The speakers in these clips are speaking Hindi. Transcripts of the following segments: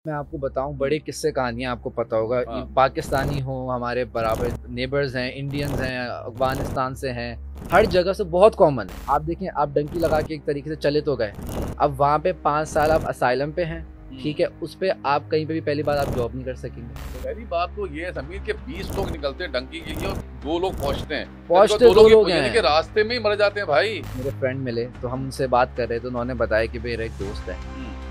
मैं आपको बताऊं, बड़े किस्से कहानियां आपको पता होगा। हाँ। पाकिस्तानी हो, हमारे बराबर नेबर्स हैं, इंडियंस हैं, अफगानिस्तान से हैं, हर जगह से बहुत कॉमन है। आप देखें, आप डंकी लगा के एक तरीके से चले तो गए, अब वहाँ पे 5 साल आप असाइलम पे हैं, ठीक है, उस पे आप कहीं पे भी पहली बार आप जॉब नहीं कर सकेंगे। पहली बात तो ये है समीर के 20 लोग निकलते हैं डंकी के लिए और 2 लोग पहुंचते हैं। पहुंचते 2 लोग यानी कि हैं। रास्ते में ही मर जाते हैं भाई। मेरे फ्रेंड मिले तो हम उनसे बात कर रहे थे, उन्होंने बताया कि मेरा एक दोस्त है,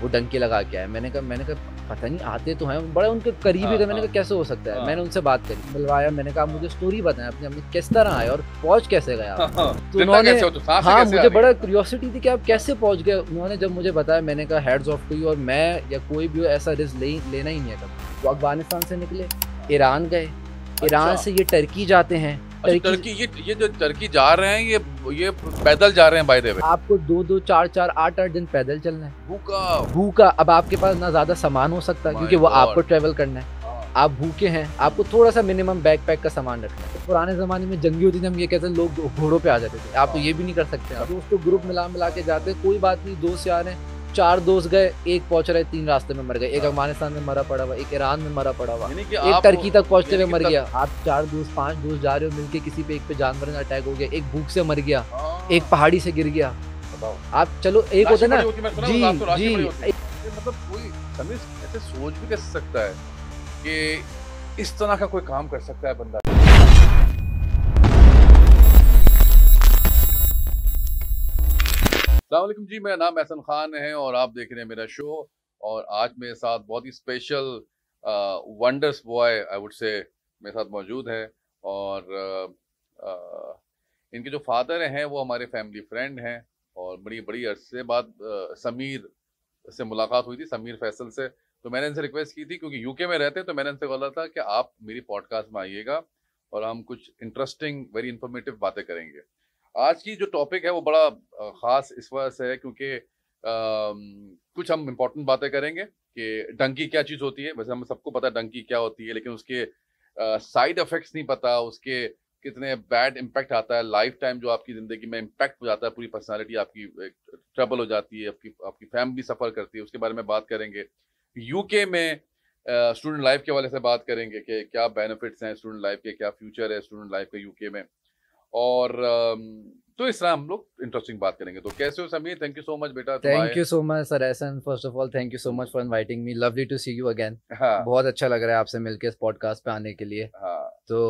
वो डंकी लगा के आया। मैंने कहा पता नहीं, आते तो हैं, बड़े उनके करीबी थे। मैंने कहा कैसे हो सकता है। मैंने उनसे बात करी, मिलवाया, मैंने कहा मुझे स्टोरी बताएं अपनी, अपनी किस तरह आए और पहुंच कैसे गया। तो उन्होंने, हाँ, मुझे बड़ा क्यूरियोसिटी थी कि आप कैसे पहुंच गए। उन्होंने जब मुझे बताया, मैंने कहा हेड्स ऑफ टू यू, और मैं या कोई भी ऐसा रिस्क लेना ही नहीं है कभी। तो अफगानिस्तान से निकले, ईरान गए, ईरान से ये टर्की जाते हैं। टर्की, ये जो टर्की जा रहे हैं, ये पैदल जा रहे हैं बाय द वे। आपको 2-2, 4-4, 8-8 दिन पैदल चलना है, भूखा। अब आपके पास ना ज्यादा सामान हो सकता है क्योंकि वो आपको ट्रेवल करना है, आप भूखे हैं, आपको थोड़ा सा मिनिमम बैकपैक का सामान रखना है। तो पुराने जमाने में जंगी होती थी, हम ये कहते हैं लोग घोड़ों पे आ जाते थे, आप तो ये भी नहीं कर सकते। दोस्त तो ग्रुप मिला के जाते, कोई बात नहीं, दोस्त यार हैं, 4 दोस्त गए, एक पहुंच रहे, 3 रास्ते में मर गए। एक अफगानिस्तान में मरा पड़ा हुआ, एक ईरान में मरा पड़ा हुआ, एक टर्की तक पहुंचते हुए मर गया। आप 4 दोस्त 5 दोस्त जा रहे हो मिलके, किसी पे एक पे जानवर का अटैक हो गया, एक भूख से मर गया, एक पहाड़ी से गिर गया। आप चलो, एक होता है ना, जी जी, मतलब कोई समीर ऐसे सोच भी कैसे सकता है कि इस तरह का कोई काम कर सकता है बंदा। अस्सलाम वालेकुम जी, मेरा नाम एहसन खान है और आप देख रहे हैं मेरा शो। और आज मेरे साथ बहुत ही special wonders boy I would say मेरे साथ मौजूद है। और इनके जो फादर हैं वो हमारे फैमिली फ्रेंड हैं और बड़ी बड़ी अरसे बाद समीर से मुलाकात हुई थी, समीर फैसल से। तो मैंने इनसे रिक्वेस्ट की थी क्योंकि यूके में रहते हैं, तो मैंने इनसे बोला था कि आप मेरी पॉडकास्ट में आइएगा और हम कुछ इंटरेस्टिंग वेरी इंफॉर्मेटिव बातें करेंगे। आज की जो टॉपिक है वो बड़ा ख़ास इस वजह से है क्योंकि कुछ हम इम्पोर्टेंट बातें करेंगे कि डंकी क्या चीज़ होती है। वैसे हम सबको पता है डंकी क्या होती है, लेकिन उसके साइड इफ़ेक्ट्स नहीं पता, उसके कितने बैड इम्पैक्ट आता है लाइफ टाइम, जो आपकी ज़िंदगी में इम्पैक्ट हो जाता है, पूरी पर्सनालिटी आपकी ट्रबल हो जाती है, आपकी फैमिली सफ़र करती है, उसके बारे में बात करेंगे। यूके में स्टूडेंट लाइफ के हवाले से बात करेंगे कि क्या बेनिफिट्स हैं स्टूडेंट लाइफ के, क्या फ्यूचर है स्टूडेंट लाइफ का यूके में। और तो इस तरह हम लोग इंटरेस्टिंग बात करेंगे। तो कैसे हो Sameer? Thank you so much बेटा, thank you so much sir Ehsan. First of all thank you so much for inviting me, lovely to see you again. हाँ। बहुत अच्छा लग रहा है आपसे मिलके इस पॉडकास्ट पे आने के लिए। हाँ। तो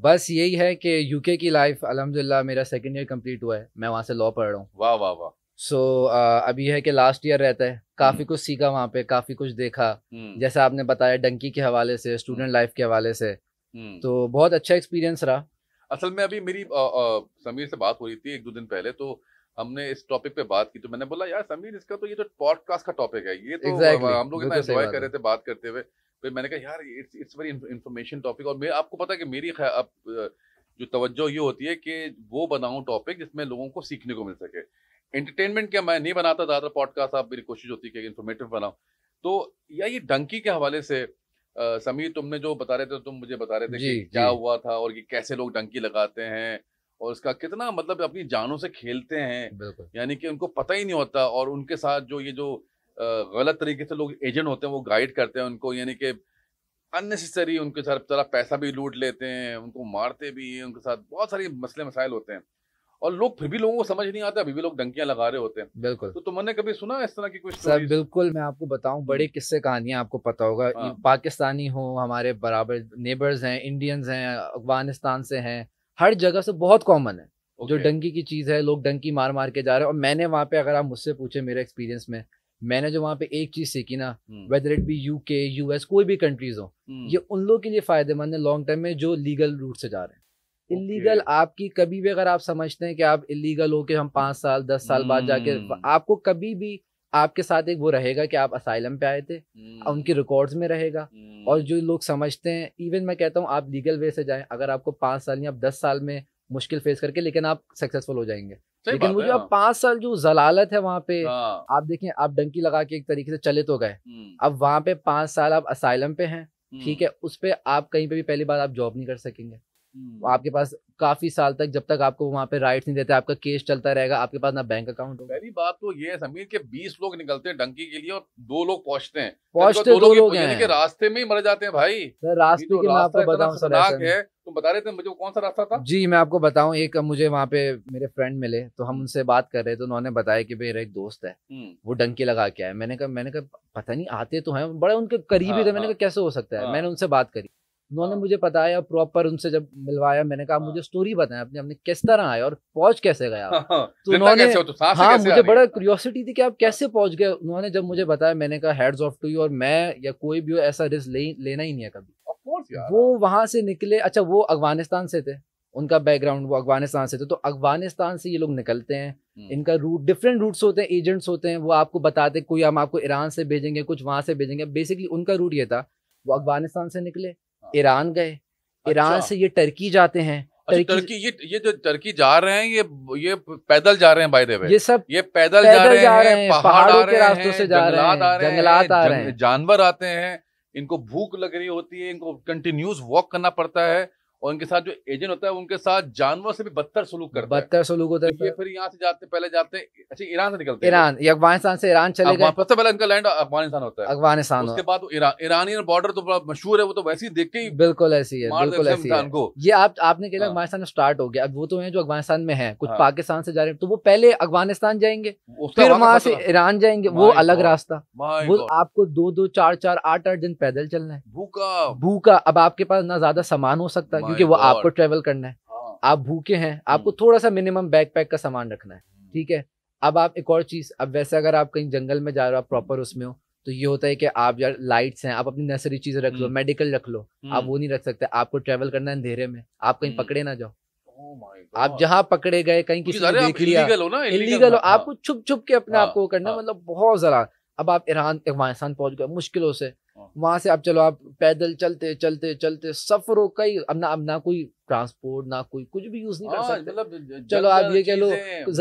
बस यही है कि यूके की लाइफ अल्हम्दुलिल्लाह, मेरा 2nd ईयर कंप्लीट हुआ है, मैं वहाँ से लॉ पढ़ रहा हूँ। वाह वाह वाह। सो अभी है कि लास्ट ईयर रहता है, काफ़ी कुछ सीखा वहाँ पे, काफ़ी कुछ देखा, जैसे आपने बताया डंकी के हवाले से, स्टूडेंट लाइफ के हवाले से, तो बहुत अच्छा एक्सपीरियंस रहा। असल में अभी मेरी समीर से बात हो रही थी 1-2 दिन पहले, तो हमने इस टॉपिक पे बात की, तो मैंने बोला यार समीर, इसका तो ये जो पॉडकास्ट का टॉपिक है ये तो हम लोग इतना एंजॉय कर रहे थे बात करते हुए। फिर मैंने कहा यार इट्स वेरी इंफॉर्मेशन टॉपिक। और मैं आपको पता है कि मेरी अब जो तवज्जो ये होती है कि वो बनाऊं टॉपिक जिसमें लोगों को सीखने को मिल सके। एंटरटेनमेंट क्या मैं नहीं बनाता ज़्यादा पॉडकास्ट, आप मेरी कोशिश होती है कि इन्फॉर्मेटिव बनाऊं। तो या ये डंकी के हवाले से समीर, तुमने जो बता रहे थे, तुम मुझे बता रहे थे कि क्या हुआ था और ये कैसे लोग डंकी लगाते हैं और उसका कितना मतलब अपनी जानों से खेलते हैं, यानी कि उनको पता ही नहीं होता। और उनके साथ जो ये जो गलत तरीके से लोग एजेंट होते हैं वो गाइड करते हैं उनको, यानी कि अननेसेसरी उनके साथ तरह पैसा भी लूट लेते हैं, उनको मारते भी हैं, उनके साथ बहुत सारी मसले मसाइल होते हैं और लोग फिर भी लोगों को समझ नहीं आता, अभी भी लोग डंकियां लगा रहे होते हैं। बिल्कुल। तो तुमने कभी सुना इस तरह की कुछ सर? बिल्कुल, मैं आपको बताऊं, बड़े किस्से कहानियां आपको पता होगा। पाकिस्तानी हो, हमारे बराबर नेबर्स हैं, इंडियंस हैं, अफगानिस्तान से हैं, हर जगह से बहुत कॉमन है जो डंकी की चीज़ है। लोग डंकी मार मार के जा रहे हैं। और मैंने वहाँ पे, अगर आप मुझसे पूछे मेरे एक्सपीरियंस में, मैंने जो वहाँ पे एक चीज़ सीखी ना, whether it be UK, US, कोई भी कंट्रीज हो, ये उन लोगों के लिए फायदेमंद है लॉन्ग टर्म में जो लीगल रूट से जा रहे हैं। इलीगल आपकी कभी भी, अगर आप समझते हैं कि आप इलीगल हो, कि हम 5 साल 10 साल बाद जाके, आपको कभी भी आपके साथ एक वो रहेगा कि आप असाइलम पे आए थे, उनके रिकॉर्ड्स में रहेगा। और जो लोग समझते हैं, इवन मैं कहता हूँ आप लीगल वे से जाएं, अगर आपको 5 साल या 10 साल में मुश्किल फेस करके, लेकिन आप सक्सेसफुल हो जाएंगे। लेकिन वो जो 5 साल जो जलालत है वहाँ पे, आप देखें, आप डंकी लगा के एक तरीके से चले तो गए, अब वहाँ पे 5 साल आप असाइलम पे हैं, ठीक है, उस पे आप कहीं पे भी पहली बार आप जॉब नहीं कर सकेंगे। आपके पास काफी साल तक, जब तक आपको वहाँ पे राइट्स नहीं देते, आपका केस चलता रहेगा, आपके पास ना बैंक अकाउंट होगा। पहली बात तो ये है समीर के 20 लोग निकलते हैं डंकी के लिए और 2 लोग पहुंचते हैं, दो लोग यानी कि रास्ते में ही मर जाते हैं भाई। सर रास्ते की मैं आपको बताऊं सर, है तुम बता रहे थे मुझे कौन सा रास्ता था? जी मैं आपको बताऊं, एक मुझे वहाँ पे मेरे फ्रेंड मिले तो हम उनसे बात कर रहे थे, उन्होंने बताया कि मेरा एक दोस्त है वो डंकी लगा के आया। मैंने कहा पता नहीं, आते तो हैं, बड़े उनके करीबी थे। मैंने कहा कैसे हो सकता है? मैंने उनसे बात करी, उन्होंने मुझे बताया प्रॉपर, उनसे जब मिलवाया मैंने कहा मुझे स्टोरी बताएं अपने, हमने किस तरह आए और पहुंच कैसे गया। तो उन्होंने हाँ मुझे बड़ा क्यूरियोसिटी थी कि आप कैसे पहुंच गए। उन्होंने जब मुझे बताया मैंने कहा हेड्स ऑफ टू यू, और मैं या कोई भी हो ऐसा रिस्क लेना ही नहीं है कभी। वो वहां से निकले, अच्छा वो अफगानिस्तान से थे, उनका बैकग्राउंड वो अफगानिस्तान से थे, तो अफगानिस्तान से ये लोग निकलते हैं, इनका रूट डिफरेंट रूट्स होते हैं, एजेंट्स होते हैं, वो आपको बताते कोई हम आपको ईरान से भेजेंगे, कुछ वहां से भेजेंगे। बेसिकली उनका रूट ये था, वो अफगानिस्तान से निकले, ईरान गए, ईरान से ये टर्की जाते हैं। टर्की ये जो टर्की जा रहे हैं ये पैदल जा रहे हैं बाय द वे, ये सब ये पैदल जा रहे हैं, पहाड़ों के रास्तों से जा रहे हैं, जंगलात आ रहे हैं, जानवर आते हैं, इनको भूख लग रही होती है, इनको कंटिन्यूस वॉक करना पड़ता है, और इनके साथ जो एजेंट होता है उनके साथ जानवर से भी बदतर सलूक करता है। बदतर सलूक होता है। ये फिर यहाँ से पहले जाते हैं, अच्छा ईरान से निकलते हैं, ईरान या अफगानिस्तान से ईरान चले गए। सबसे पहले इनका लैंड अफगानिस्तान होता है, अफगानिस्तान, उसके बाद ईरानियन बॉर्डर तो मशहूर है, वो तो वैसे ही देख के ही बिल्कुल ऐसी है, बिल्कुल ऐसी है। ये आपने कहा अफगानिस्तान में स्टार्ट हो गया, अब वो तो है जो अफगानिस्तान में है, कुछ पाकिस्तान से जा रहे हैं, तो वो पहले अफगानिस्तान जाएंगे, फिर वहां से ईरान जाएंगे, वो अलग रास्ता। वो आपको 2-2, 4-4, 8-8 दिन पैदल चलना है, भूखा। अब आपके पास ना ज्यादा सामान हो सकता है क्योंकि वो आपको ट्रेवल करना है, आप भूखे हैं, आपको थोड़ा सा मिनिमम बैकपैक का सामान रखना है, ठीक है। अब आप एक और चीज, अब वैसे अगर आप कहीं जंगल में जा रहे हो, आप प्रॉपर उसमें हो, तो ये होता है कि आप यार लाइट्स हैं, आप अपनी नेसेसरी चीजें रख लो, मेडिकल रख लो, आप वो नहीं रख सकते। आपको ट्रेवल करना है अंधेरे में, आप कहीं पकड़े ना जाओ, आप जहाँ पकड़े गए कहीं किसी ने देख लिया, इलीगल हो, आपको छुप छुप के अपने आप को करना, मतलब बहुत जरा। अब आप ईरान अफगानिस्तान पहुंच गए मुश्किलों से, वहां से आप चलो, आप पैदल चलते चलते चलते सफरों कई, अब ना कोई ट्रांसपोर्ट, ना कोई कुछ भी यूज नहीं कर सकते। चलो आप ये कह लो,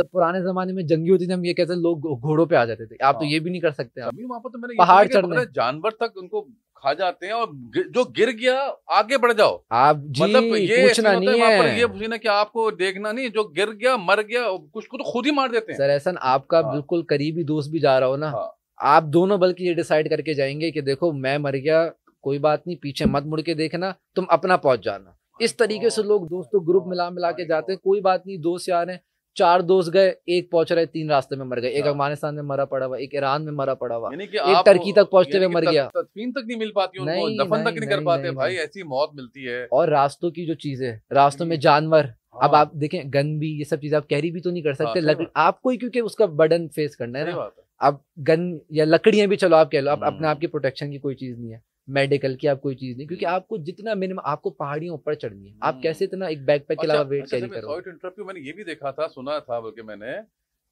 पुराने जमाने में जंगी होती थी, हम ये कहते लोग घोड़ों पे आ जाते थे, आप तो ये भी नहीं कर सकते। वहां पर तो मैंने पहाड़ चढ़ने, जानवर तक उनको खा जाते हैं, और जो गिर गया आगे बढ़ जाओ आप, मतलब ये पूछना नहीं है, ये पूछना कि आपको देखना नहीं, जो गिर गया मर गया, कुछ को तो खुद ही मार देते हैं। सर ऐसा आपका बिल्कुल करीबी दोस्त भी जा रहा हो ना, आप दोनों बल्कि ये डिसाइड करके जाएंगे कि देखो मैं मर गया, कोई बात नहीं, पीछे मत मुड़ के देखना, तुम अपना पहुंच जाना। इस तरीके से लोग दोस्तों ग्रुप मिला के जाते हैं, कोई बात नहीं, दोस्त यार हैं, 4 दोस्त गए, एक पहुंच रहे, 3 रास्ते में मर गए, एक अफगानिस्तान में मरा पड़ा हुआ, एक ईरान में मरा पड़ा हुआ, एक टर्की तक पहुंचते हुए मर गया, तदफीन तक नहीं मिल पाती उनको, दफन तक नहीं कर पाते भाई, ऐसी मौत मिलती है। और रास्तों की जो चीजें, रास्तों में जानवर, अब आप देखें गन भी, ये सब चीजें आप कैरी भी तो नहीं कर सकते, आपको ही क्योंकि उसका बर्डन फेस करना है ना। अब गन या लकड़ियां भी चलो आप कह लो, आप अपने आप की प्रोटेक्शन की कोई चीज नहीं है, मेडिकल की आप कोई चीज नहीं, क्योंकि आपको जितना मिनिमम, आपको पहाड़ियों ऊपर चढ़नी है, आप कैसे इतना एक बैकपैक के अलावा वेट कैरी करोगे। इंटरव्यू मैंने ये भी देखा था, सुना था बल्कि मैंने,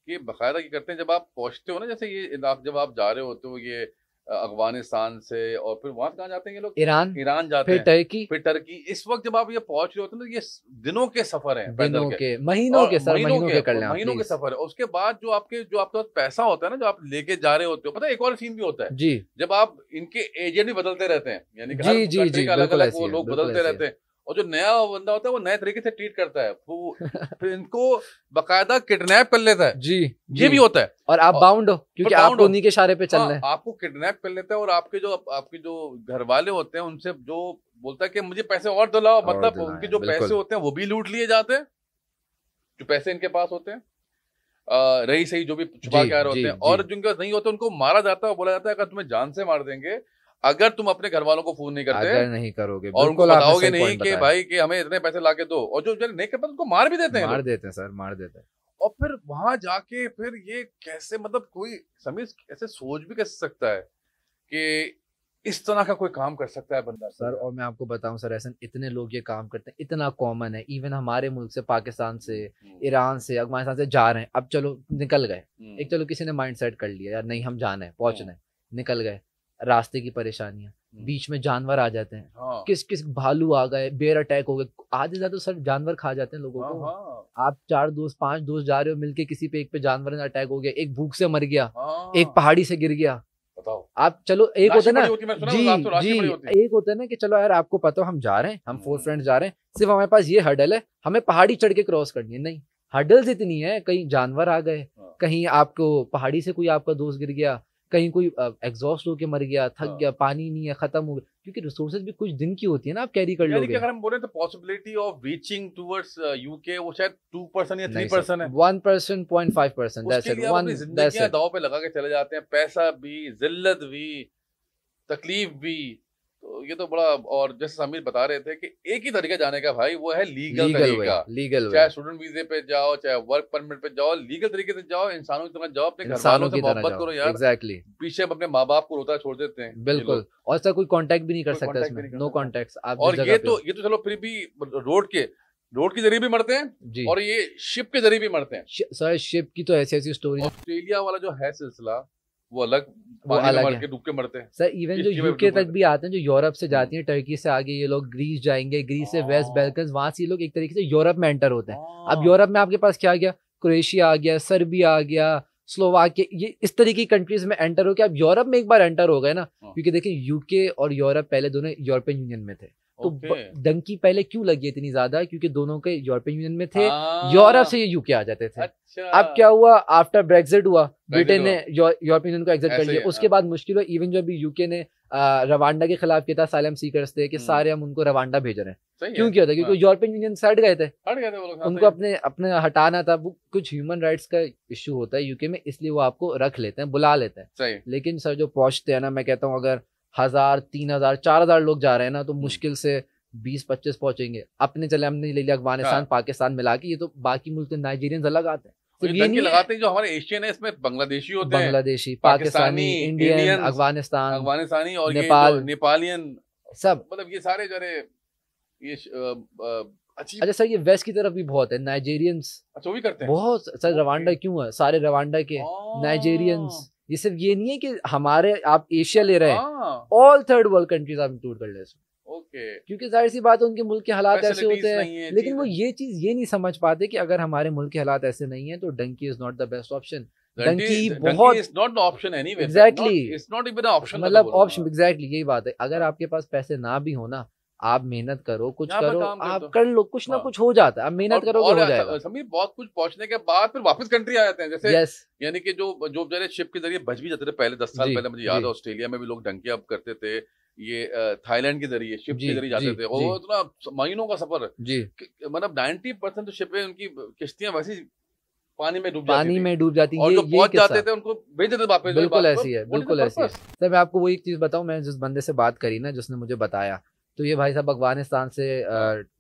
कि बकायदा ये करते हैं जब आप पहुंचते हो ना, जैसे ये जब आप जा रहे होते हो ये अफगानिस्तान से, और फिर वहां कहाँ जाते हैं ये लोग, ईरान जाते हैं, फिर टर्की। इस वक्त जब आप ये पहुंच रहे होते हैं, ये दिनों के सफर हैं, दिनों के महीनों के सफर है। उसके बाद जो आपके पास पैसा होता है ना, जो आप लेके जा रहे होते हो, पता है एक और सीन भी होता है जी, जब आप इनके एजेंट भी बदलते रहते हैं, यानी कि हर कंट्री का अलग अलग वो लोग बदलते रहते हैं, और जो नया बंदा होता है वो नए तरीके से ट्रीट करता है, वो फिर इनको बकायदा किडनैप कर लेता है जी, ये भी होता है, और आप बाउंड हो क्योंकि आपको उन्हीं के इशारे पे चलना है, आपको किडनैप कर लेता है, और आपके जो घर वाले होते हैं उनसे जो बोलता है कि मुझे पैसे और दिलाओ, मतलब उनके जो पैसे होते हैं वो भी लूट लिए जाते हैं, जो पैसे इनके पास होते हैं, रही सही जो भी छुपा के आ रहे होते हैं, और जिनके पास नहीं होते उनको मारा जाता है, बोला जाता है अगर तुम्हें जान से मार देंगे अगर तुम अपने घर वालों को फोन नहीं करते, अगर नहीं करोगे और उनको बताओगे नहीं कि भाई कि हमें इतने पैसे लाके दो, और जो नहीं करते उनको मार भी देते हैं, मार देते हैं सर, मार देते हैं। और फिर वहां जाके फिर ये कैसे, मतलब कोई समीर ऐसे सोच भी कैसे सकता है कि इस तरह का कोई काम कर सकता है बंदा सर। और मैं आपको बताऊं सर, ऐसे इतने लोग ये काम करते हैं, इतना कॉमन है, इवन हमारे मुल्क से, पाकिस्तान से, ईरान से, अफगानिस्तान से जा रहे हैं, अब चलो निकल गए, एक चलो किसी ने माइंड सेट कर लिया यार नहीं हम जाना है, पहुंचना है, निकल गए, रास्ते की परेशानियां, बीच में जानवर आ जाते हैं, किस भालू आ गए, बेयर अटैक हो गए, आधे ज्यादा तो सर जानवर खा जाते हैं लोगों को। आप 4 दोस्त 5 दोस्त जा रहे हो मिलके, किसी पे एक पे जानवर ने अटैक हो गया, एक भूख से मर गया, एक पहाड़ी से गिर गया, बताओ आप चलो एक होता है ना जी, एक होता है ना कि चलो यार आपको पता हो हम जा रहे हैं, हम 4 फ्रेंड्स जा रहे हैं, सिर्फ हमारे पास ये हर्डल है, हमें पहाड़ी चढ़ के क्रॉस करनी है। नहीं, हर्डल्स इतनी है, कहीं जानवर आ गए, कहीं आपको पहाड़ी से कोई आपका दोस्त गिर गया, कहीं कोई एग्जॉस्ट होके मर गया, थक गया, पानी नहीं है, खत्म हो गया, क्योंकि रिसोर्सेज भी कुछ दिन की होती है ना, आप कैरी कर लोगे। अगर हम बोले तो possibility of reaching towards UK वो शायद 2% या 3% है। 1%, 0.5%, दैट्स इट। अपनी जिंदगियां दांव पे लगा के चले जाते हैं, पैसा भी, जिल्लत भी, तकलीफ भी। तो ये तो बड़ा, और जैसे समीर बता रहे थे कि एक ही तरीका जाने का भाई, वो है लीगल तरीका। चाहे स्टूडेंट वीजे पे जाओ, चाहे वर्क परमिट पे जाओ, लीगल तरीके से जाओ, इंसानों की तरह जाओ, अपने घर वालों से मोहब्बत करो यार। एग्जैक्टली। पीछे अपने माँ बाप को रोता छोड़ देते हैं। बिल्कुल, और सर कोई कांटेक्ट भी नहीं कर सकता इसमें, नो कांटेक्ट्स। आप और ये तो चलो फिर भी रोड के जरिए भी मरते हैं, और ये शिप के जरिए भी मरते हैं। सर शिप की तो ऐसी स्टोरी। ऑस्ट्रेलिया वाला जो है सिलसिला वो अलग है, डूब के मरते हैं सर। इवन जो यूके तक भी आते हैं, जो यूरोप से जाती हैं, टर्की से आगे ये लोग ग्रीस जाएंगे, ग्रीस से वेस्ट बैल्कन्स, वहां से ये लोग एक तरीके से यूरोप में एंटर होते हैं। अब यूरोप में आपके पास क्या आ गया, क्रोएशिया आ गया, सर्बिया आ गया, स्लोवाकिया, ये इस तरीके की कंट्रीज में एंटर हो गया। अब यूरोप में एक बार एंटर हो गए ना, क्योंकि देखिए यूके और यूरोप पहले दोनों यूरोपियन यूनियन में थे, तो डंकी पहले क्यों लगी इतनी ज्यादा, क्योंकि दोनों के यूरोपियन यूनियन में थे, यूरोप से ये यूके आ जाते थे। अब क्या हुआ, आफ्टर ब्रेक्सिट हुआ, ब्रिटेन ने यूरोपियन यूनियन को एग्जिट कर लिया, उसके बाद मुश्किल हुआ। इवन जो अभी यूके ने रवांडा के खिलाफ किया था, साइलम सीकर्स थे कि सारे हम उनको रवांडा भेज रहे हैं। क्यों किया था, क्योंकि यूरोपियन यूनियन से हट गए थे, उनको अपने हटाना था। वो कुछ ह्यूमन राइट्स का इश्यू होता है यूके में, इसलिए वो आपको रख लेते हैं, बुला लेते हैं। लेकिन सर जो पहुंचते हैं ना, मैं कहता हूँ अगर 1000, 3000, 4000 लोग जा रहे हैं ना, तो मुश्किल से 20-25 पहुंचेंगे। हमने ले लिया अफगानिस्तान, पाकिस्तान मिला के, ये तो बाकी मुल्क नाइजीरियंस अलग आते हैं। ये नहीं लगाते हैं जो हमारे एशियन है, इसमें बांग्लादेशी होते हैं, बांग्लादेशी, पाकिस्तानी, इंडियन, अफगानिस्तानी और नेपालियन, सब मतलब ये सारे जरे ये अच्छा सर, ये वेस्ट की तरफ भी बहुत है, नाइजीरियंस। अच्छा, वो भी करते हैं बहुत सर। रवांडा क्यों है, सारे रवांडा के नाइजीरियंस। ये सिर्फ ये नहीं है कि हमारे आप एशिया ले रहे हैं, ऑल थर्ड वर्ल्ड कंट्रीज आप इंक्लूड कर ले इसमें। क्योंकि जाहिर सी बात है उनके मुल्क के हालात ऐसे होते हैं, लेकिन वो ये चीज ये नहीं समझ पाते कि अगर हमारे मुल्क के हालात ऐसे नहीं है तो dunki is not the best option. Dunki बहुत not option anyway, exactly, it's not even an option, मतलब ऑप्शन, एग्जैक्टली यही बात है। अगर आपके पास पैसे ना भी हो ना, आप मेहनत करो, कुछ करो, आप कर लो, कुछ ना कुछ हो जाता है। आप मेहनत करोगे, हो जाएगा। समीर बहुत कुछ पहुंचने के बाद फिर वापस कंट्री आ जाते हैं, जैसे यानी कि जो बेचारे शिप के जरिए बच भी जाते थे पहले, 10 साल पहले मुझे याद है ऑस्ट्रेलिया में भी लोग डंकी अप करते थे, ये थाईलैंड के जरिए शिप के जरिए जाते थे, और इतना महीनों का सफर जी, मतलब 90% तो शिपें उनकी किश्तियां वैसी पानी में डूब जाती और जो पहुंच जाते थे उनको भेज देते वापस। बिल्कुल ऐसी है, बिल्कुल ऐसी है। सर मैं आपको वो एक चीज बताऊं, मैं जिस बंदे से बात करी ना, जिसने मुझे बताया, तो ये भाई साहब अफगानिस्तान से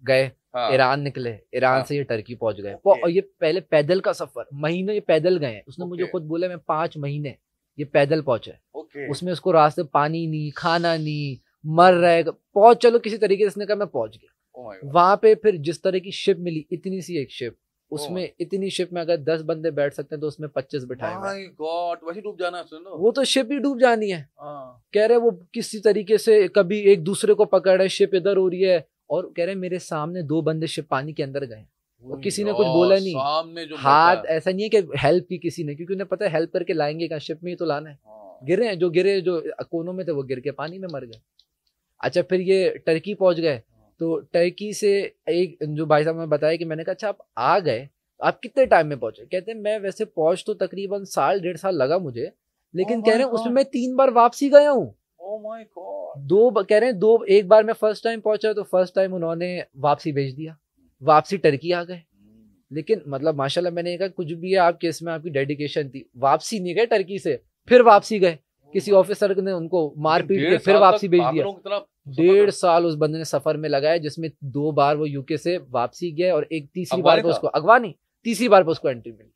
गए, ईरान निकले, ईरान से ये टर्की पहुंच गए, और ये पहले पैदल का सफर, महीनों ये पैदल गए। उसने मुझे खुद बोला मैं 5 महीने ये पैदल पहुंचे। उसमें उसको रास्ते पानी नहीं, खाना नहीं, मर रहे, पहुंच चलो किसी तरीके से, उसने कहा मैं पहुंच गया। वहां पे फिर जिस तरह की शिप मिली, इतनी सी एक शिप, उसमें इतनी शिप में अगर 10 बंदे बैठ सकते हैं तो उसमें 25 बिठाए। वही डूब जाना है, वो तो शिप ही डूब जानी है। कह रहे वो किसी तरीके से कभी एक दूसरे को पकड़ है, शिप इधर हो रही है, और कह रहे मेरे सामने 2 बंदे शिप पानी के अंदर गए, और किसी ने कुछ बोला नहीं, सामने जो हाथ ऐसा नहीं है कि हेल्प की किसी ने, क्योंकि उन्हें पता है हेल्प करके लाएंगे कहाँ, शिप में ही तो लाना है। गिरे जो कोनों में थे वो गिर के पानी में मर गए। अच्छा फिर ये टर्की पहुंच गए, तो टर्की से एक जो भाई साहब ने बताया कि मैंने कहा अच्छा आप आ गए, आप कितने टाइम में पहुंचे? कहते हैं मैं वैसे पहुंच तो तकरीबन 1.5 साल लगा मुझे, लेकिन कह रहे हैं उसमें मैं 3 बार वापसी गया हूँ। कह रहे हैं एक बार मैं फर्स्ट टाइम पहुंचा तो फर्स्ट टाइम उन्होंने वापसी भेज दिया, वापसी टर्की आ गए। लेकिन मतलब माशाल्लाह मैंने कहा कुछ भी है आपके इसमें, आपकी डेडिकेशन थी। वापसी नहीं गए टर्की से, फिर वापसी गए, किसी ऑफिसर ने उनको मार पीट के फिर वापसी भेज दिया। 1.5 साल उस बंदे ने सफर में लगाया, जिसमें 2 बार वो यूके से वापसी गया, और एक तीसरी बार को उसको अगवानी, तीसरी बार पर उसको एंट्री मिली।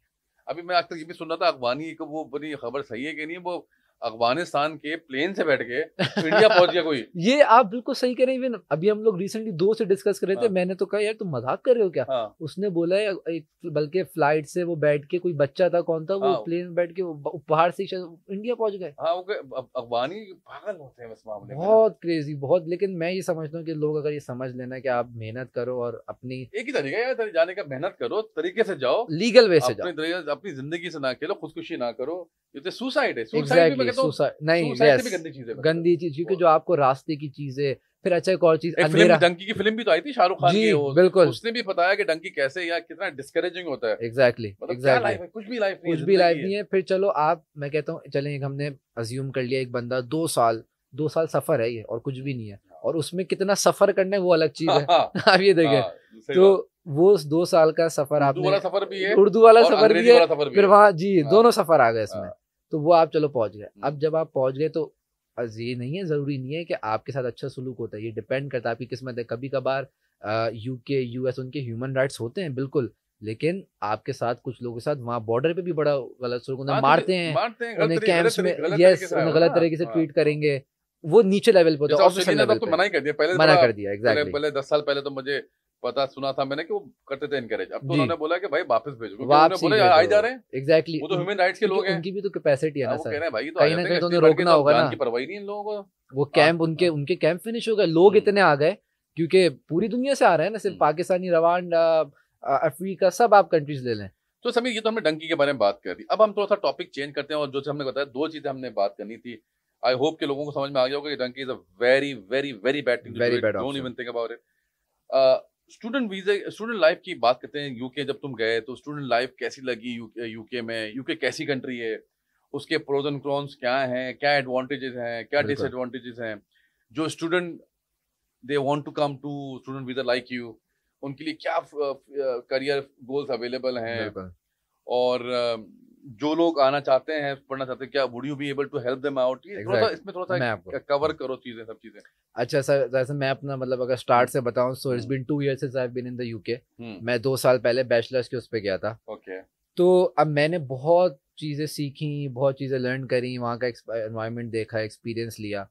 अभी मैं आज तक ये भी सुन रहा था अगवानी को, वो बड़ी खबर सही है कि नहीं, वो अफगानिस्तान के प्लेन से बैठ के इंडिया पहुंच गया कोई। ये आप बिल्कुल सही कह रहे हैं। अभी हम लोग रिसेंटली 2 से डिस्कस कर रहे थे, मैंने तो कहा यार तुम मजाक कर रहे हो क्या? उसने बोला है बल्कि फ्लाइट से वो बैठ के, कोई बच्चा था कौन था, वो प्लेन में बैठ के बाहर से इंडिया पहुंच गए। अफगानी पागल होते हैं इस मामले में, बहुत क्रेजी, बहुत। लेकिन मैं ये समझता हूँ कि लोग अगर ये समझ लेना कि आप मेहनत करो और अपनी एक ही तरीका है जाने का, मेहनत करो, तरीके से जाओ, लीगल वे से जाओ, अपनी जिंदगी से ना खेलो, खुदकुशी ना करो, ये तो सुसाइड है। सुसाइड भी नहीं, गंदी चीज, क्योंकि जो आपको रास्ते की चीजें, फिर अच्छा एक और चीज, डंकी की फिल्म भी तो आई थी शाहरुख खान की, बिल्कुल, उसने भी बताया कि डंकी कैसे या कितना डिस्करेजिंग होता है। एग्जैक्टली, कुछ भी लाइफ नहीं है। फिर चलो आप, मैं कहता हूँ चलें, हमने अज्यूम कर लिया एक बंदा 2 साल सफर है ये, और कुछ भी नहीं है, और उसमें कितना सफर करना है वो अलग चीज है। आप ये देखें, तो वो 2 साल का सफर, आपने उर्दू वाला सफर भी है, उर्दू वाला सफर भी है, फिर वहाँ जी दोनों सफर आ गए इसमें, तो वो आप चलो पहुंच गए। अब जब आप पहुंच गए तो ये नहीं है, जरूरी नहीं है कि आपके साथ अच्छा सलूक होता है, ये डिपेंड करता है आपकी किस्मत है। कभी कभार यूके यूएस उनके ह्यूमन राइट्स होते हैं बिल्कुल, लेकिन आपके साथ कुछ लोगों के साथ वहाँ बॉर्डर पे भी बड़ा गलत सलूक, उन्हें मारते हैं, उन्हें कैंप्स में, यस, उन्हें गलत तरीके से ट्रीट करेंगे, वो नीचे लेवल पे होता है, ऑफिशियल लेवल पे मना ही कर दिया पहले, मना कर दिया, एग्जैक्टली। पहले 10 साल पहले तो मुझे पता सुना था मैंने कि वो करते थे इनकरेज, अब तो उन्होंने बोला कि भाई वापस भेजो, क्योंकि उन्होंने बोला आ जा रहे हैं, एग्जैक्टली, वो तो ह्यूमन राइट्स के लोग हैं, उनकी भी तो कैपेसिटी है ना सर, कह रहे हैं भाई तो कहीं ना कहीं तो उन्हें रोकना होगा ना, परवाही नहीं इन लोगों को। वो कैंप उनके कैंप फिनिश हो गए, लोग इतने आ गए, क्योंकि पूरी दुनिया से आ रहे हैं ना, सिर्फ पाकिस्तानी, रवांडा, अफ्रीका, सब आप कंट्रीज ले लें। तो समीर, ये तो हमने डंकी के बारे में बात कर दी, अब हम थोड़ा सा टॉपिक चेंज करते हैं, और जो हमने बताया 2 चीजें हमने बात करनी थी। आई होप के लोगों को समझ में आ गया होगा कि dunki is a very very very bad thing, don't even think about it. Student visa, student life की बात करते हैं। यूके जब तुम गए तो स्टूडेंट लाइफ कैसी लगी यूके में? यूके कैसी कंट्री है, उसके प्रोज एंड कॉन्स क्या हैं, क्या एडवांटेजेस हैं, क्या डिसएडवांटेजेस हैं? जो student they want to come to student visa like you, उनके लिए क्या करियर गोल्स अवेलेबल हैं, और जो लोग आना चाहते हैं, पढ़ना चाहते हैं, क्या would you be able to help them out? इसमें थोड़ा सा कवर करो चीजें, सब चीजें। अच्छा सर, जैसे मैं अपना मतलब अगर स्टार्ट से बताऊं, so it's been 2 years since I've been in the UK। मैं 2 साल पहले बैचलर्स के उस पे गया था। ओके। तो अब मैंने बहुत चीजें सीखी, बहुत चीजें लर्न करी, वहाँ का एनवायरनमेंट देखा, एक्सपीरियंस लिया।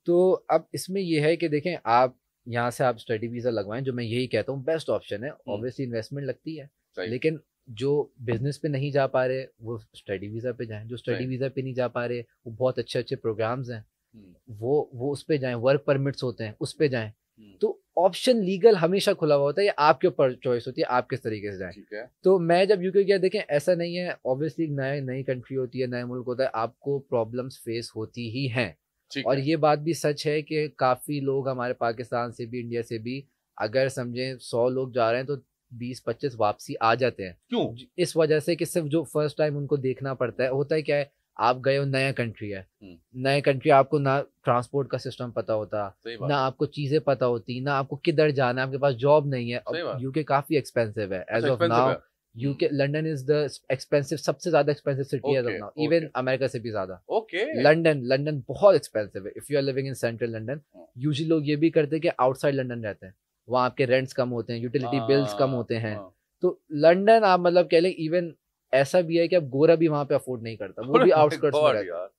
तो अब इसमें ये है कि देखें, आप यहाँ से आप स्टडी वीजा लगवाएं, जो मैं यही कहता हूँ बेस्ट ऑप्शन है। ऑब्वियसली इन्वेस्टमेंट लगती है, लेकिन जो बिजनेस पे नहीं जा पा रहे वो स्टडी वीजा पे जाएं, जो स्टडी वीजा पे नहीं जा पा रहे वो बहुत अच्छे अच्छे प्रोग्राम्स हैं, वो उस पे जाएं, वर्क परमिट्स होते हैं उस पे जाएं। तो ऑप्शन लीगल हमेशा खुला हुआ होता है, ये आपके ऊपर चॉइस होती है आप किस तरीके से जाएं। तो मैं जब यूके गया, देखें ऐसा नहीं है, ऑब्वियसली नई कंट्री होती है, नया मुल्क होता है, आपको प्रॉब्लम्स फेस होती ही हैं। और ये बात भी सच है कि काफी लोग हमारे पाकिस्तान से भी, इंडिया से भी, अगर समझें 100 लोग जा रहे हैं तो 20-25 वापसी आ जाते हैं। क्यों? इस वजह से कि सिर्फ जो फर्स्ट टाइम उनको देखना पड़ता है, होता है क्या है, आप गए हो, नया कंट्री है, नए कंट्री, आपको ना ट्रांसपोर्ट का सिस्टम पता होता, ना आपको चीजें पता होती, ना आपको किधर जाना, आपके पास जॉब नहीं है। अब यूके काफी एक्सपेंसिव है as of now. UK, London is the expensive, सबसे ज्यादा expensive city as of now, even America से भी ज्यादा। लंदन बहुत एक्सपेंसिव है if you are living in central London. Usually लोग ये भी करते हैं कि आउटसाइड लंदन रहते हैं, वहाँ आपके रेंट्स कम होते हैं, यूटिलिटी बिल्स कम होते हैं। तो लंदन आप मतलब कह लें, इवन ऐसा भी है कि अब गोरा भी वहाँ पे अफोर्ड नहीं करता, वो भी आउटस्कर्ट्स में रहता है।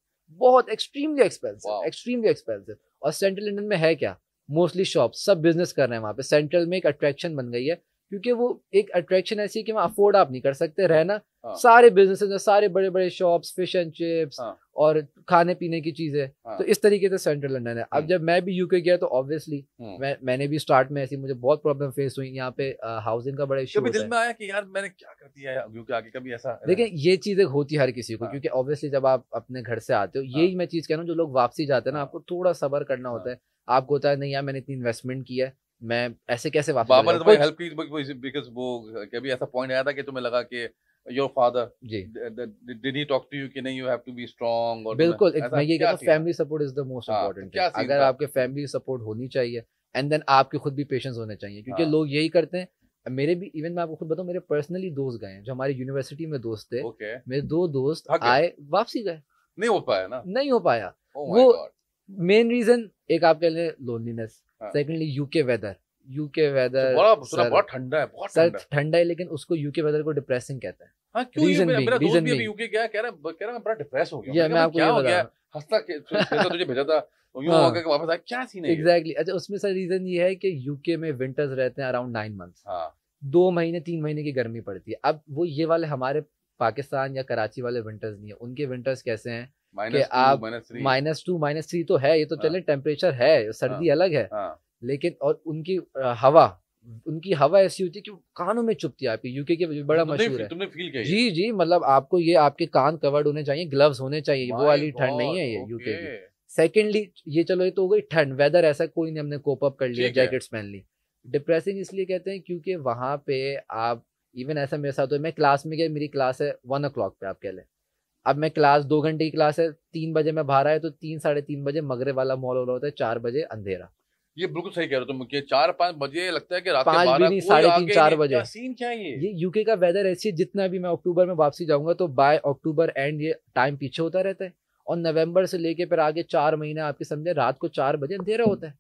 बहुत एक्सट्रीमली एक्सपेंसिव। और सेंट्रल लंदन में है क्या, मोस्टली शॉप, सब बिजनेस कर रहे हैं वहाँ पे। सेंट्रल में एक अट्रैक्शन बन गई है, क्योंकि वो एक अट्रैक्शन ऐसी है कि वहाँ अफोर्ड आप नहीं कर सकते रहना। सारे बिजनेसेस हैं, सारे बड़े बड़े शॉप्स, फिश एंड चिप्स और खाने पीने की चीजें। तो इस तरीके से सेंट्रल लंदन है। अब जब मैं भी यूके गया तो ऑब्वियसली मैंने भी स्टार्ट में ऐसी मुझे बहुत प्रॉब्लम फेस हुई। यहाँ पे हाउसिंग का बड़ा इशू दिल में आया कि यार मैंने क्या कर दिया है यूके आके, कभी ऐसा? देखिए ये चीजें होती हर किसी को, क्योंकि ऑब्वियसली जब आप अपने घर से आते हो, यही मैं चीज कह रहा हूँ, जो लोग वापसी जाते हैं ना, आपको थोड़ा सब्र करना होता है। आपको होता है नहीं यार, मैंने इतनी इन्वेस्टमेंट की है, मैं ऐसे कैसे वापस? बाबा ने तुम्हें हेल्प की बिकॉज़ वो कभी ऐसा पॉइंट आया था कि तुम्हें लगा कि your father ji did he talk to you कि नहीं you have to be strong? और बिल्कुल, मैं ये कहता हूं family support is the most important. अगर आपके फैमिली सपोर्ट होनी चाहिए, एंड देन आपके खुद भी पेशेंस होने चाहिए, क्योंकि लोग यही करते हैं। मेरे भी, इवन मैं आपको खुद बताऊं, मेरे पर्सनली दोस्त गए हैं जो हमारी यूनिवर्सिटी में दोस्त थे। मेरे 2 दोस्त आए, वापसी गए, नहीं हो पाया ना, नहीं हो पाया। वो मेन रीजन, एक आप कह लें लोनलीनेस, सेकेंडली यूके वेदर बड़ा ठंडा है, बहुत ठंडा है, लेकिन उसको यूके वेदर को डिप्रेसिंग कहते हैं। हाँ, क्यों? मेरा दोस्त भी यूके गया, कह रहा मैं बड़ा डिप्रेस हो गया। मैं आपको क्या हो गया, हंसता तुझे भेजा था, यूं हो गया कि वापस आया, क्या सीन है? एग्जैक्टली। अच्छा, उसमें सर रीजन ये है कि यूके में विंटर्स रहते हैं अराउंड 9 मंथ्स। 2 महीने 3 महीने की गर्मी पड़ती है। अब वो ये वाले हमारे पाकिस्तान या कराची वाले विंटर्स नहीं है। उनके विंटर्स कैसे हैं कि आप -2 -3 तो है, ये तो चले टेम्परेचर है, सर्दी अलग है, लेकिन और उनकी हवा उनकी हवा ऐसी होती है कि कानों में चुभती है आपकी। यूके के बड़ा मशहूर है। तुमने फील किया? जी जी, मतलब आपको ये आपके कान कवर्ड होने चाहिए, ग्लव्स होने चाहिए, वो वाली ठंड नहीं है ये यूके की। सेकेंडली ये चलो ये तो हो गई ठंड, वेदर ऐसा कोई नहीं, हमने कोप अप कर लिया, जैकेट्स पहन ली। डिप्रेसिंग इसलिए कहते हैं क्योंकि वहां पे आप, इवन ऐसा मेरे साथ हो, मैं क्लास में गया, मेरी क्लास है 1 o'clock पे, आप कह लें। अब मैं क्लास 2 घंटे की क्लास है, 3 बजे मैं बाहर आया तो 3 साढ़े 3 बजे मगरिब वाला मॉल हो रहा होता है, 4 बजे अंधेरा। ये बिल्कुल सही कह रहे हो तुम कि 4-5 बजे लगता है कि रात के 5 भी नहीं, 3:30 4 बजे। सीन क्या है ये यूके का वेदर ऐसी है, जितना भी मैं अक्टूबर में वापसी जाऊंगा तो बाय अक्टूबर एंड ये टाइम पीछे होता रहता है, और नवंबर से लेके फिर आगे 4 महीने आपके समझे रात को 4 बजे अंधेरा होता है।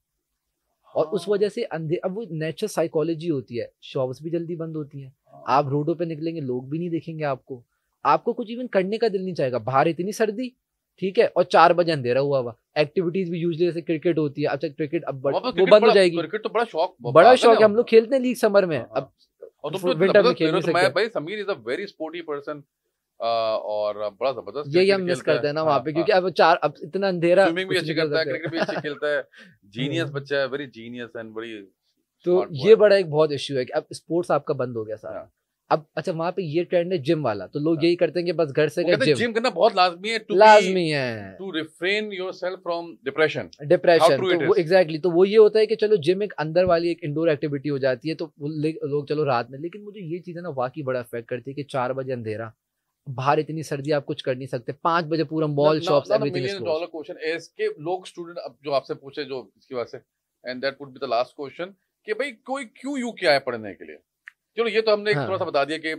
और उस वजह से अब वो नेचुरल साइकोलॉजी होती है, शॉप्स भी जल्दी बंद होती हैं, आप रोडों पे निकलेंगे लोग भी नहीं देखेंगे आपको कुछ इवन करने का दिल नहीं चाहेगा, बाहर इतनी सर्दी, ठीक है, और 4 बजे अंधेरा हुआ। एक्टिविटीज भी यूजुअली जैसे क्रिकेट होती है, अच्छा क्रिकेट अब वो बंद हो जाएगी। क्रिकेट तो बड़ा शौक है, हम लोग खेलते हैं लीग समर में। अब विंटर में खेल नहीं सकते। भाई Sameer is a very sporty person, और बड़ा जबरदस्त यही हम मिस करते हैं ना वहाँ पे, क्योंकि अब इतना अंधेरा। स्विमिंग भी अच्छी करता है, क्रिकेट भी अच्छी खेलता है, जीनियस बच्चा है, वेरी जीनियस एंड बड़ी। तो ये बड़ा एक बहुत इश्यू है कि अब स्पोर्ट्स आपका बंद हो गया सारा। अब अच्छा वहाँ पे ये ट्रेंड है जिम वाला, तो लोग यही करते हैं कि बस घर से जिम करना बहुत लाजमी है, to refrain yourself from depression. तो वो एग्जैक्टली, तो वो ये होता है कि चलो जिम एक अंदर वाली एक इंडोर एक्टिविटी हो जाती है, तो लोग चलो रात में। लेकिन मुझे ये चीज़ है ना वाकई बड़ा अफेक्ट करती है कि 4 बजे अंधेरा, बाहर इतनी सर्दी, आप कुछ कर नहीं सकते, 5 बजे पूरा mall shops everything is closed. $1 question is के लोग स्टूडेंट अब जो आपसे पूछे जो इसकी वजह से, and that would be the last question, कि भाई कोई क्यों यूके आया पढ़ने के लिए? चलो ये तो हमने थोड़ा सा बता दिया कि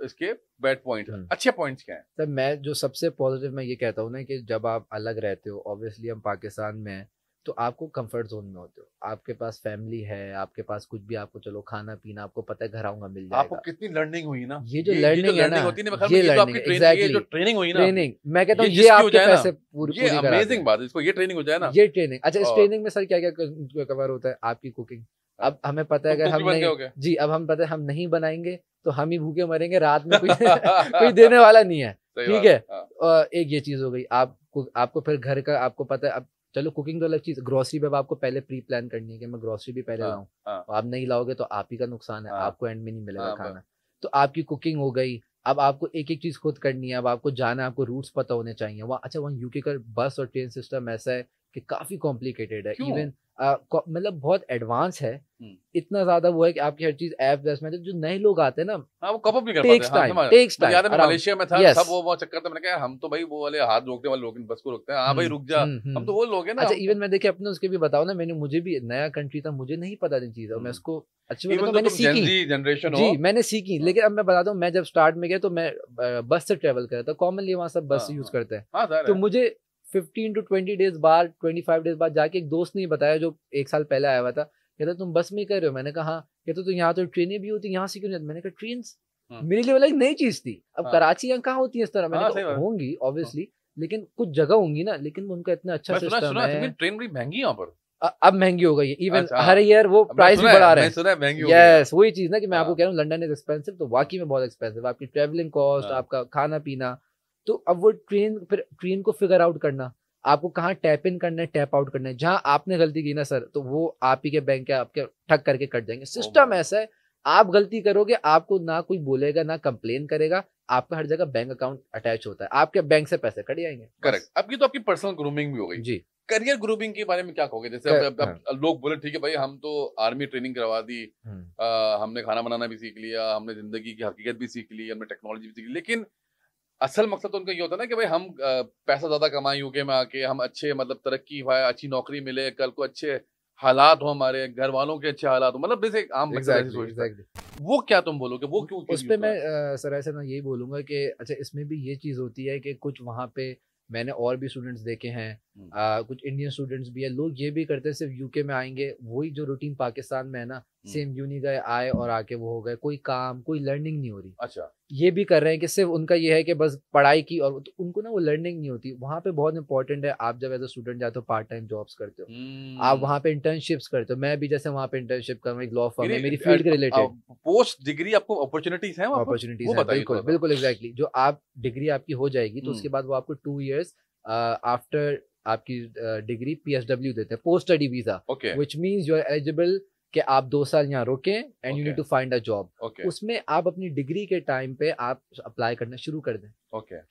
इसके बैड पॉइंट, अच्छे पॉइंट्स क्या हैं? सर मैं जो सबसे पॉजिटिव मैं ये कहता हूँ ना कि जब आप अलग रहते हो, ऑब्वियसली हम पाकिस्तान में हैं, तो आपको कंफर्ट जोन में होते हो, आपके पास फैमिली है, आपके पास कुछ भी, आपको चलो खाना पीना आपको पता है घर आऊंगा मिल जाएगा। आपको कितनी लर्निंग हुई ना, ये जो लर्निंग है ना, ये लर्निंग, जो ट्रेनिंग हुई ना, ट्रेनिंग मैं कहता हूँ ये आपके पैसे पूरी ये अमेजिंग बात है, इसको ये ट्रेनिंग हो जाए ना, ये ट्रेनिंग। अच्छा इस ट्रेनिंग में सर क्या क्या कवर होता है? आपकी कुकिंग। अब हमें पता है अगर हम नहीं, जी अब हम पता है हम नहीं बनाएंगे तो हम ही भूखे मरेंगे, रात में कोई कोई देने वाला नहीं है, ठीक है। एक ये चीज हो गई। आपको फिर घर का आपको पता है, अब चलो कुकिंग तो अलग चीज, ग्रोसरी पे आपको पहले प्री प्लान करनी है कि मैं ग्रोसरी भी पहले लाऊं, आप नहीं लाओगे तो आप ही का नुकसान है, आपको एंड में नहीं मिलेगा खाना। तो आपकी कुकिंग हो गई। अब आपको एक एक चीज खुद करनी है, अब आपको जाना है, आपको रूट्स पता होने चाहिए वहाँ। अच्छा वहाँ यूके का बस और ट्रेन सिस्टम ऐसा है कि काफी कॉम्प्लिकेटेड है, इवन मतलब बहुत एडवांस है, इतना ज्यादा वो है कि आपकी हर चीज ऐप में, जो नए लोग आते हैं ना वो कप अप नहीं कर पाते। Takes time. याद है मलेशिया में था, सब वो चक्कर था, मैंने कहा हम तो भाई वो वाले हाथ रोकने वाले लोग बस को रोकते हैं, हाँ भाई रुक जा, हम तो वो लोग हैं ना। अच्छा इवन मैं देखे अपने उसके भी बताओ ना, मुझे भी नया कंट्री था, मुझे नहीं पता थी चीज, और मैं उसको अच्छी मैंने सीखी जनरेशन जी, मैंने सीखी। लेकिन अब मैं बताता हूँ, मैं जब स्टार्ट में गया तो मैं बस से ट्रेवल कर रहा था, कॉमनली वहाँ सब बस यूज करते हैं। तो मुझे 15 to 20 डेज बाद, 25 डेज बाद जाके एक दोस्त ने बताया जो 1 साल पहले आया हुआ था, कहता तुम बस में कर रहे हो? मैंने कहा हाँ। कहता तो यहाँ तो ट्रेनें भी होती, यहाँ से क्यों नहीं? मैंने कहा ट्रेन मेरे लिए वाला एक नई चीज थी। अब कराची यहाँ कहाँ होती है इस तरह? मैंने कहा होंगी ऑब्वियसली, लेकिन कुछ जगह होंगी ना, लेकिन उनका इतना अच्छा सिस्टम है। ट्रेन बड़ी महंगी यहाँ पर अब महंगी हो गई है, इवन हर ईयर वो प्राइस भी बढ़ा रहे हैं। यस वही चीज ना कि मैं आपको कह रहा हूँ लंदन इज एक्सपेंसिव, तो वाकई में बहुत एक्सपेंसिव, आपकी ट्रेवलिंग कॉस्ट, आपका खाना पीना। तो अब वो ट्रेन को फिगर आउट करना, आपको कहाँ टैप इन करना है, टैप आउट करना है, जहां आपने गलती की ना सर, तो वो आप ही के बैंक के आपके ठग करके कट जाएंगे। सिस्टम ऐसा है, आप गलती करोगे आपको ना कोई बोलेगा ना कंप्लेन करेगा, आपका हर जगह बैंक अकाउंट अटैच होता है, आपके बैंक से पैसे कट जाएंगे। करेक्ट। अब ये तो आपकी पर्सनल ग्रूमिंग भी हो गई जी। करियर ग्रूमिंग के बारे में क्या कहोगे? जैसे अब लोग बोले ठीक है भाई हम तो आर्मी ट्रेनिंग करवा दी, हमने खाना बनाना भी सीख लिया, हमने जिंदगी की हकीकत भी सीख ली, हमने टेक्नोलॉजी भी सीख ली, लेकिन असल मकसद तो उनका ये होता है ना कि भाई हम पैसा ज्यादा कमाएं यूके में आके, हम अच्छे मतलब तरक्की पाए, अच्छी नौकरी मिले, कल को अच्छे हालात हो, हमारे घर वालों के अच्छे हालात हो, मतलब जैसे आम वो क्या तुम बोलोगे? वो क्यों उस पे मैं सर ऐसे ना यही बोलूंगा कि अच्छा इसमें भी ये चीज होती है कि कुछ वहाँ पे मैंने और भी स्टूडेंट्स देखे हैं, कुछ इंडियन स्टूडेंट्स भी है, लोग ये भी करते हैं सिर्फ यूके में आएंगे, वही जो रूटीन पाकिस्तान में है ना, सेम यूनी गए आए और आके वो हो गए, कोई काम कोई लर्निंग नहीं हो रही। अच्छा ये भी कर रहे हैं कि सिर्फ उनका ये है कि बस पढ़ाई की, और तो उनको ना वो लर्निंग नहीं होती। वहाँ पे बहुत इंपॉर्टेंट है, आप जब एज अ स्टूडेंट जाते हो पार्ट टाइम जॉब्स करते हो, आप वहाँ पे इंटर्नशिप्स करते हो, मैं भी जैसे वहाँ पे इंटर्नशिप कर रहा हूँ एक लॉ फर्म में, मेरी फील्ड के रिलेटेड। पोस्ट डिग्री आपको अपॉर्चुनिटीज हैं? अपॉर्चुनिटीज हैं, बिल्कुल बिल्कुल एग्जैक्टली। जो आप डिग्री आपकी हो जाएगी तो उसके बाद वो आपको 2 years आफ्टर आपकी डिग्री PSW देते हैं, post study visa, which means you are eligible कि आप 2 साल यहाँ रुके and you need to find a job. उसमें आप अपनी डिग्री के टाइम पे आप अप्लाई करना शुरू कर दें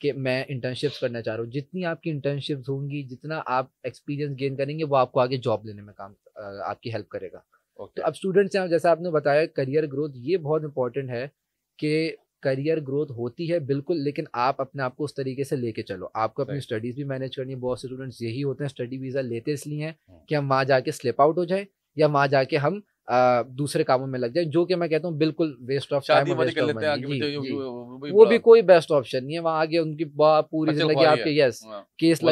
कि मैं इंटर्नशिप्स करना चाह रहा हूँ। जितनी आपकी इंटर्नशिप्स होंगी, जितना आप एक्सपीरियंस गेन करेंगे, वो आपको आगे जॉब लेने में आपकी हेल्प करेगा। तो अब स्टूडेंट्स हैं, जैसा आपने बताया करियर ग्रोथ, ये बहुत इंपॉर्टेंट है कि करियर ग्रोथ होती है बिल्कुल, लेकिन आप अपने आप को उस तरीके से लेके चलो। आपको अपनी स्टडीज भी मैनेज करनी है। बहुत से स्टूडेंट्स यही होते हैं, स्टडी वीज़ा लेते इसलिए हैं कि हम वहाँ जाके स्लिप आउट हो जाए या वहाँ जाके हम दूसरे कामों में लग जाए, जो कि मैं कहता हूँ बिल्कुल वेस्ट ऑफ टाइम, वो भी कोई बेस्ट ऑप्शन नहीं है। वहाँ आगे उनकी पूरी जिंदगी आपके केस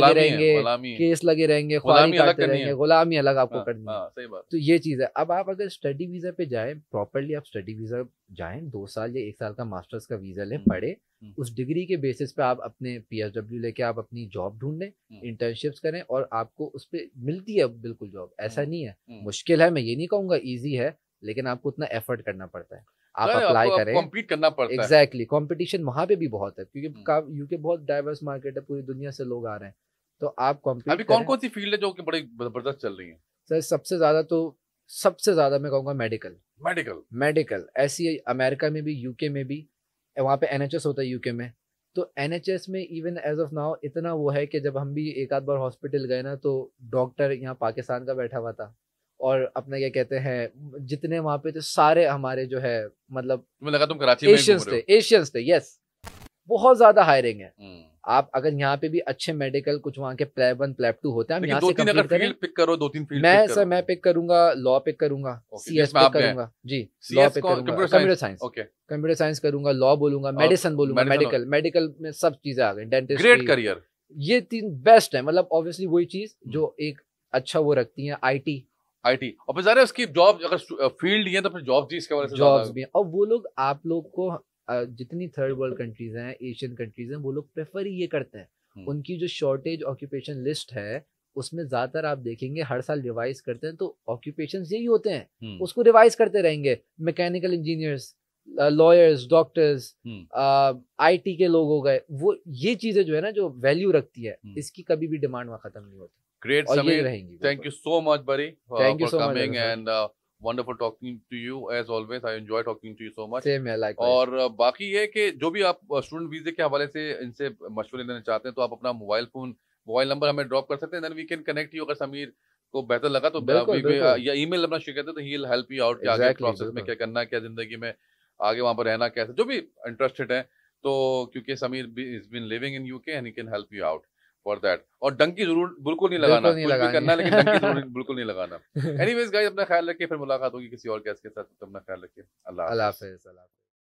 लगे रहेंगे, ख्वारी करते रहेंगे, गुलामी अलग आपको करनी है। तो ये चीज़ है। अब आप अगर स्टडी वीज़ा पे जाए, प्रॉपरली आप स्टडी वीज़ा जाएं, 2 साल या 1 साल का मास्टर्स का वीज़ा लें, पढ़े, उस डिग्री के बेसिस पे आप अपने PSW लेके आप अपनी जॉब ढूंढें, इंटर्नशिप्स करें और आपको उस पे मिलती है बिल्कुल जॉब। ऐसा नहीं है मुश्किल है, मैं ये नहीं कहूँगा इजी है, लेकिन आपको उतना एफर्ट करना पड़ता है। आप अप्लाई करें, कॉम्पीट करना पड़ता है। एग्जैक्टली, कंपटीशन वहाँ पे भी बहुत है, क्योंकि यूके बहुत डाइवर्स मार्केट है, पूरी दुनिया से लोग आ रहे हैं। तो आप कॉम्पीट अभी कौन कौन सी फील्ड है जो कि बड़ी जबरदस्त चल रही है? सर सबसे ज्यादा मैं कहूँगा मेडिकल ऐसी अमेरिका में भी, यूके में भी। वहाँ पे NHS होता है यूके में, तो NHS में इवन एज ऑफ नाउ इतना वो है कि जब हम भी एक आध बार हॉस्पिटल गए ना, तो डॉक्टर यहाँ पाकिस्तान का बैठा हुआ था और अपना क्या कहते हैं, जितने वहाँ पे थे सारे हमारे जो है, मतलब लगा तुम कराची में एशियंस थे। यस, बहुत ज्यादा हायरिंग है। आप अगर यहाँ पे भी अच्छे मेडिकल कुछ वहाँ के प्लेब 1 प्लेब 2 होते हैं, हम यहाँ से कंप्लीट करें। पिक करो 2-3 फील्ड। मैं पिक करूंगा, लॉ पिक करूंगा, CS पिक करूंगा जी, लॉ पिक करूंगा, कंप्यूटर साइंस करूंगा, लॉ बोलूंगा, मेडिसिन बोलूंगा, मेडिकल में सब चीजें आ गई, डेंटिस्ट्री। ग्रेट करियर, ये 3 बेस्ट है। मतलब ऑब्वियसली वही चीज जो एक अच्छा वो रखती है, IT और फिर ज़ाहिर है उसकी जॉब, अगर फील्ड है तो फिर जॉब जी इसके वजह से जॉब्स भी हैं। और वो लोग, आप लोग को जितनी थर्ड वर्ल्ड कंट्रीज हैं, एशियन कंट्रीज हैं, वो लोग प्रेफर ही ये करते हैं। उनकी जो शॉर्टेज ऑक्यूपेशन लिस्ट है, उसमें ज्यादातर आप देखेंगे हर साल रिवाइज करते हैं, तो ऑक्यूपेशंस यही होते हैं, उसको रिवाइज करते रहेंगे। Mechanical engineers, lawyers, doctors, IT के लोग हो गए, वो ये चीजें जो है ना, जो वैल्यू रखती है, इसकी कभी भी डिमांड वहाँ खत्म नहीं होती। Great, Samir. Thank you so much, buddy, for coming, and wonderful talking to you as always. I enjoy talking to you so much. Same here, likewise. और बाकी ये कि जो भी आप स्टूडेंट वीजे के हवाले से इनसे मशवरे लेना चाहते हैं, तो आप अपना मोबाइल नंबर हमें ड्रॉप कर सकते हैं, then we can connect you। अगर समीर को बेहतर लगा तो या ईमेल अपना शेयर करते, तो he will help you out कि आगे प्रोसेस में क्या करना है, क्या जिंदगी में आगे वहाँ पर रहना कैसे, जो भी इंटरेस्टेड है। तो क्योंकि Sameer is been living in UK and he can help you out for that। और डंकी जरूर बिल्कुल नहीं लगाना, कुछ भी करना है, लेकिन डंकी जरूर बिल्कुल नहीं लगाना। एनीवेज गाइस, अपना ख्याल रखिए, फिर मुलाकात होगी किसी और गेस्ट के साथ। अपना ख्याल रखिए। अल्लाह हाफिज़।